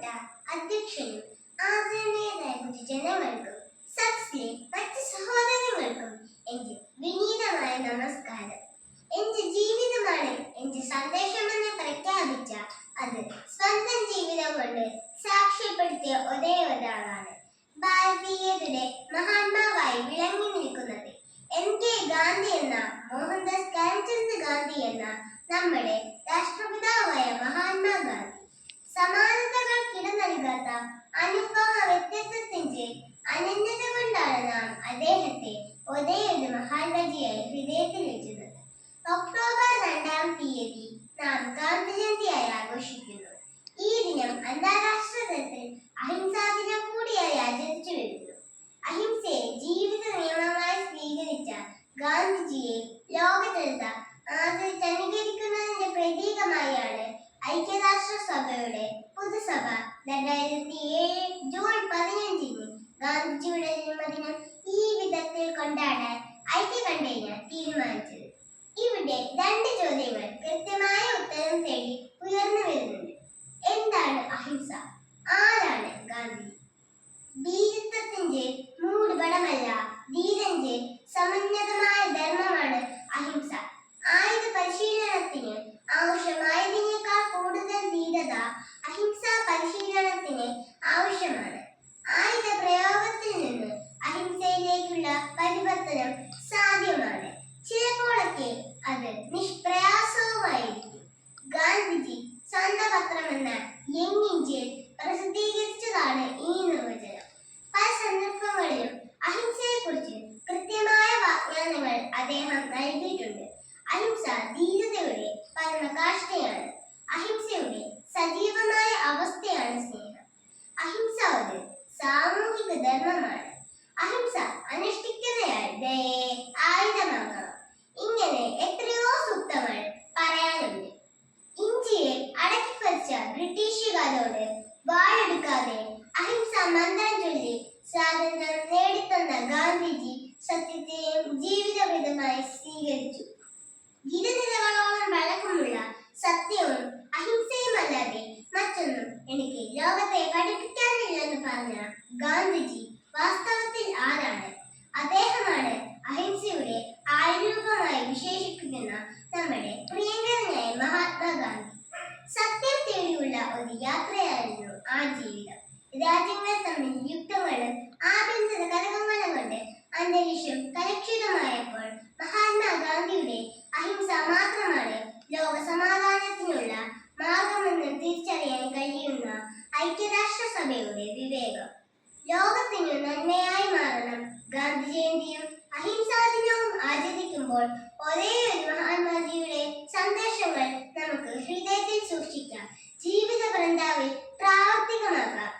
ബഹുമാനപ്പെട്ട അധ്യക്ഷനും ആദരണീയരായ പൊതുജനങ്ങൾക്കും സദസ്സിലെ മറ്റ് സഹോദരങ്ങൾക്കും എന്റെ വിനീതമായ നമസ്കാരം. എന്റെ ജീവിതമാണ് എന്റെ സന്ദേശമെന്ന് പ്രഖ്യാപിച്ച അത് സ്വന്തം ജീവിതം കൊണ്ട് സാക്ഷ്യപ്പെടുത്തിയ ഒരേ ഒരാളാണ് ഭാരതീയരുടെ മഹാത്മാവായി വിളങ്ങി നിൽക്കുന്നത് MK ഗാന്ധി എന്ന മോഹൻദാസ് കരംചന്ദ് ഗാന്ധി എന്ന നമ്മുടെ രാഷ്ട്രപിതാവായ മഹാത്മാ ഗാന്ധി. സമാനതകൾക്കിട നൽകാത്ത അനുപമ വ്യക്തിത്വത്തിന്റെ അനന്യത കൊണ്ടാണ് നാം അദ്ദേഹത്തെ ഒരേയൊരു മഹാത്മജിയായി ഹൃദയത്തിൽ വെച്ചിരുന്നത്. ഒക്ടോബർ 2-ാം തീയതി നാം ഗാന്ധി ജയന്തിയായി ആഘോഷിക്കുന്നു. ഈ ദിനം അന്താരാഷ്ട്ര തലത്തിൽ അഹിംസാ ദിനം കൂടിയായി ആചരിച്ചു വരുന്നു. അഹിംസയെ ജീവിത നിയമമായി സ്വീകരിച്ച ഗാന്ധിജിയെ ലോകചരിത്ര അനുകരിക്കുന്നതിന്റെ പ്രതീകമായാണ് ഐക്യരാഷ്ട്രസഭയുടെ പൊതുസഭ 2007 ജൂൺ 15-ന് ഗാന്ധിജിയുടെ ജന്മദിനം ഈ വിധത്തിൽ കൊണ്ടാടാൻ ഐക്യകണ്ഠേന തീരുമാനിച്ചത്. ഇവിടെ 2 ചോദ്യങ്ങൾ കൃത്യമായ ഉത്തരം തേടി ഉയർന്നു വരുന്നുണ്ട്. എന്താണ് അഹിംസ? ആരാണ് ഗാന്ധി? ധീരത്വത്തിന്റെ മൂടുപടമല്ല, ധീരന്റെ സമന്നതമായ ധർമ്മമാണ് അഹിംസ. ആയുധ പരിശീലനത്തിന് ആവശ്യമായതിനേക്കാൾ കൂടുതൽ ധീരത അഹിംസാ പരിശീലനത്തിന് ആവശ്യമാണ്. ആയുധ പ്രയോഗത്തിൽ നിന്ന് അഹിംസയിലേക്കുള്ള പരിവർത്തനം സാധ്യമാണ്. ചിലപ്പോഴൊക്കെ അത് നിഷ്പ്രയാസവുമായിരിക്കും. ഗാന്ധിജി സ്വന്തം പത്രമെന്ന യങ് ഇന്ത്യയിൽ പ്രസിദ്ധീകരിച്ചതാണ് ഈ നിർവചനം. പല സന്ദർഭങ്ങളിലും അഹിംസയെക്കുറിച്ച് കൃത്യമായ വാഗ്ദാനങ്ങൾ അദ്ദേഹം നൽകിയിട്ടുണ്ട്. അഹിംസ ധീരതയുടെ പരമകാഷ്ഠയാണ്. അഹിംസയുടെ സജീവമായ അവസ്ഥയാണ് സ്നേഹം. അഹിംസ ഒരു സാമൂഹിക ധർമ്മമാണ്. അഹിംസ അനുഷ്ഠിക്കുന്നയാൾ ദയയെ ആയുധമാക്കണം. ഇങ്ങനെ എത്രയോ സൂക്തങ്ങൾ പറയാനുണ്ട്. ഇന്ത്യയെ അടക്കി ഭരിച്ച ബ്രിട്ടീഷുകാരോട് വാളെടുക്കാതെ അഹിംസ മന്ത്രം ചൊല്ലി സ്വാതന്ത്ര്യം നേടിത്തന്ന ഗാന്ധിജി സത്യത്തെയും ജീവിതവിധമായി സ്വീകരിച്ചു. ഗിരിനിരകളോളം വഴക്കമുള്ള സത്യവും അഹിംസയുമല്ലാതെ മറ്റൊന്നും എനിക്ക് ലോകത്തെ പഠിപ്പിക്കാനില്ലെന്ന് പറഞ്ഞ ഗാന്ധിജി വാസ്തവത്തിൽ ആരാണ്? അദ്ദേഹമാണ് അഹിംസയുടെ ആരൂപമായി വിശേഷിപ്പിക്കുന്ന നമ്മുടെ പ്രിയങ്കരനായ മഹാത്മാഗാന്ധി. സത്യം തേടിയുള്ള ഒരു യാത്രയായിരുന്നു ആ ജീവിതം. രാജ്യങ്ങൾ തമ്മിൽ യുദ്ധങ്ങളും ആഭ്യന്തര കലഹങ്ങളും കൊണ്ട് അന്തരീക്ഷം കലുഷിതമായപ്പോൾ മഹാത്മാഗാന്ധിയുടെ അഹിംസ മാത്രമാണ് ലോക സമാധാനത്തിനുള്ള മാർഗമെന്ന് തിരിച്ചറിയാൻ കഴിയുന്ന ഐക്യരാഷ്ട്രസഭയുടെ വിവേകം. ലോകത്തിനു നന്മയായി മാറണം. ഗാന്ധി ജയന്തിയും അഹിംസാ ദിനവും ആചരിക്കുമ്പോൾ ഒരേയൊരു മഹാത്മാജിയുടെ സന്ദേശങ്ങൾ നമുക്ക് ഹൃദയത്തിൽ സൂക്ഷിക്കാം, ജീവിത വൃന്ദാവിൽ പ്രാവർത്തികമാക്കാം.